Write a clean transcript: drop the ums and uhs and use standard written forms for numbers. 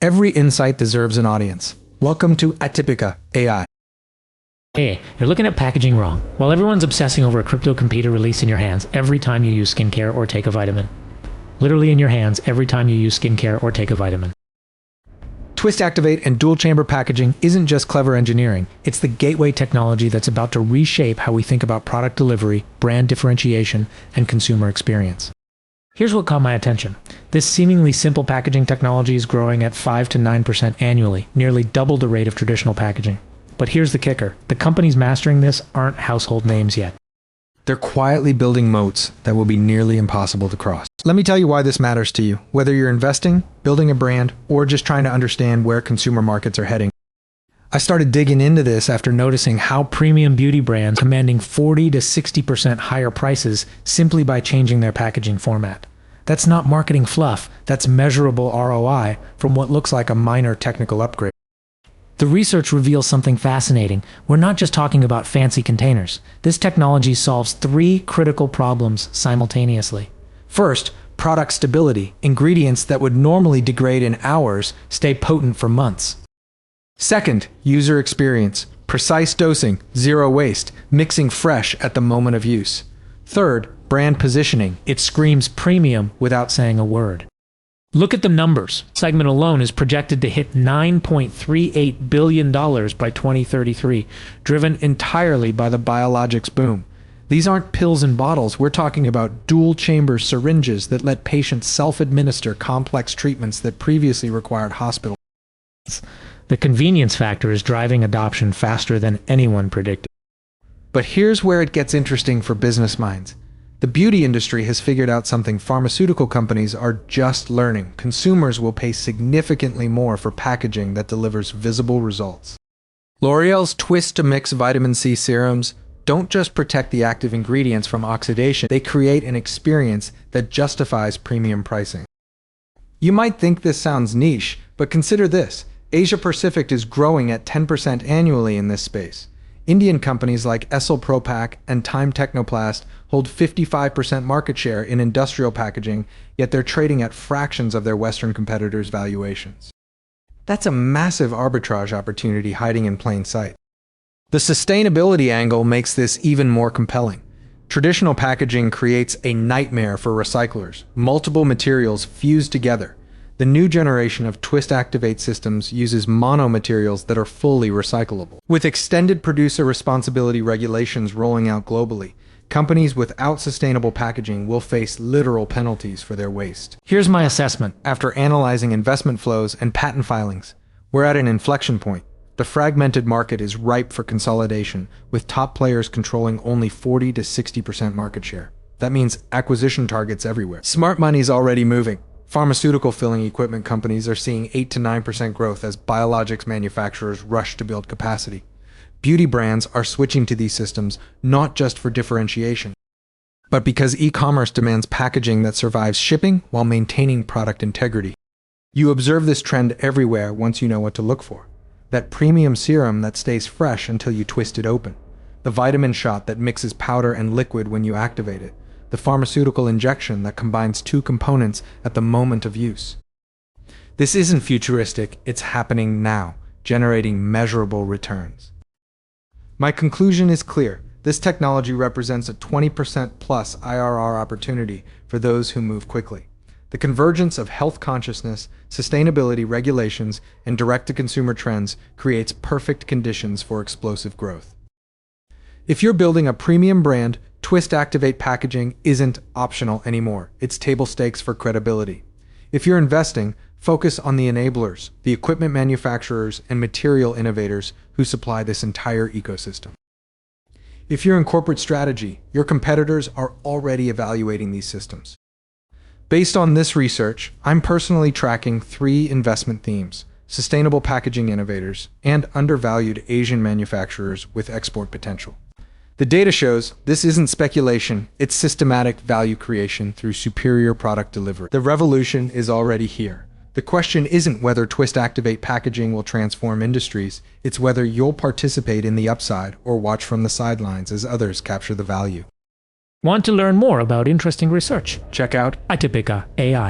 Every insight deserves an audience. Welcome to Atypica AI. Hey, you're looking at packaging wrong. While everyone's obsessing over a crypto computer release in your hands every time you use skincare or take a vitamin. Literally in your hands every time you use skincare or take a vitamin. Twist activate and dual chamber packaging isn't just clever engineering, it's the gateway technology that's about to reshape how we think about product delivery, brand differentiation, and consumer experience. Here's what caught my attention. This seemingly simple packaging technology is growing at 5 to 9% annually, nearly double the rate of traditional packaging. But here's the kicker. The companies mastering this aren't household names yet. They're quietly building moats that will be nearly impossible to cross. Let me tell you why this matters to you, whether you're investing, building a brand, or just trying to understand where consumer markets are heading. I started digging into this after noticing how premium beauty brands commanding 40 to 60% higher prices simply by changing their packaging format. That's not marketing fluff, that's measurable ROI from what looks like a minor technical upgrade. The research reveals something fascinating. We're not just talking about fancy containers. This technology solves 3 critical problems simultaneously. First, product stability. Ingredients that would normally degrade in hours stay potent for months. Second, user experience. Precise dosing, zero waste, mixing fresh at the moment of use. Third, brand positioning. It screams premium without saying a word. Look at the numbers. Segment alone is projected to hit $9.38 billion by 2033, driven entirely by the biologics boom. These aren't pills and bottles. We're talking about dual-chamber syringes that let patients self-administer complex treatments that previously required hospitals. The convenience factor is driving adoption faster than anyone predicted. But here's where it gets interesting for business minds. The beauty industry has figured out something pharmaceutical companies are just learning. Consumers will pay significantly more for packaging that delivers visible results. L'Oreal's Twist to Mix vitamin C serums don't just protect the active ingredients from oxidation, they create an experience that justifies premium pricing. You might think this sounds niche, but consider this. Asia Pacific is growing at 10% annually in this space. Indian companies like Essel Propack and Time Technoplast hold 55% market share in industrial packaging, yet they're trading at fractions of their Western competitors' valuations. That's a massive arbitrage opportunity hiding in plain sight. The sustainability angle makes this even more compelling. Traditional packaging creates a nightmare for recyclers, multiple materials fused together. The new generation of Twist Activate systems uses monomaterials that are fully recyclable. With extended producer responsibility regulations rolling out globally, companies without sustainable packaging will face literal penalties for their waste. Here's my assessment. After analyzing investment flows and patent filings, we're at an inflection point. The fragmented market is ripe for consolidation, with top players controlling only 40 to 60% market share. That means acquisition targets everywhere. Smart money's already moving. Pharmaceutical filling equipment companies are seeing 8 to 9% growth as biologics manufacturers rush to build capacity. Beauty brands are switching to these systems not just for differentiation, but because e-commerce demands packaging that survives shipping while maintaining product integrity. You observe this trend everywhere once you know what to look for. That premium serum that stays fresh until you twist it open. The vitamin shot that mixes powder and liquid when you activate it. The pharmaceutical injection that combines 2 components at the moment of use. This isn't futuristic, it's happening now, generating measurable returns. My conclusion is clear. This technology represents a 20% plus IRR opportunity for those who move quickly. The convergence of health consciousness, sustainability regulations, and direct-to-consumer trends creates perfect conditions for explosive growth. If you're building a premium brand, Twist Activate packaging isn't optional anymore. It's table stakes for credibility. If you're investing, focus on the enablers, the equipment manufacturers and material innovators who supply this entire ecosystem. If you're in corporate strategy, your competitors are already evaluating these systems. Based on this research, I'm personally tracking 3 investment themes: sustainable packaging innovators and undervalued Asian manufacturers with export potential. The data shows this isn't speculation, it's systematic value creation through superior product delivery. The revolution is already here. The question isn't whether Twist Activate packaging will transform industries, it's whether you'll participate in the upside or watch from the sidelines as others capture the value. Want to learn more about interesting research? Check out Atypica AI.